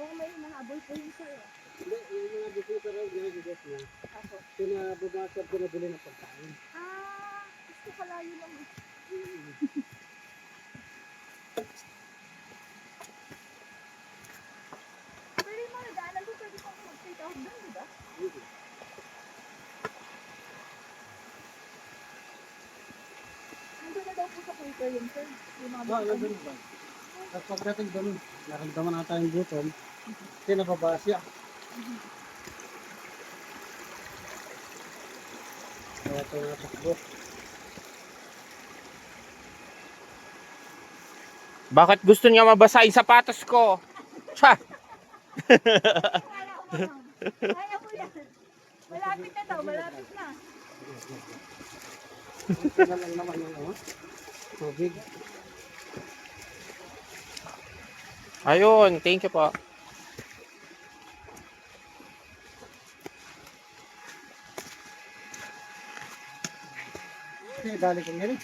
Kung may nahabol po yun sir. Hindi, yung mga bisita raw, ginagagas niya. Ako. Pinababasag ko na bili ng pagkain. Gusto kalayo lang eh. Pero yung mga daanan ko, pwede kong mag-take out doon, di ba? Nandun na daw po sa Quaker yun, sir. Yung mga Ganun ba? Tapos pagdating doon, naramdaman na tayong gutom, pinababa siya. Kaya ito natakbo. Bakit gusto niya mabasa yung sapatos ko? Tsa! Kaya ko lang. Kaya ko yan. Malapit na daw, malapit na. Ito na lang naman yung tubig. Ayun, thank you po. Dali ko ngayon.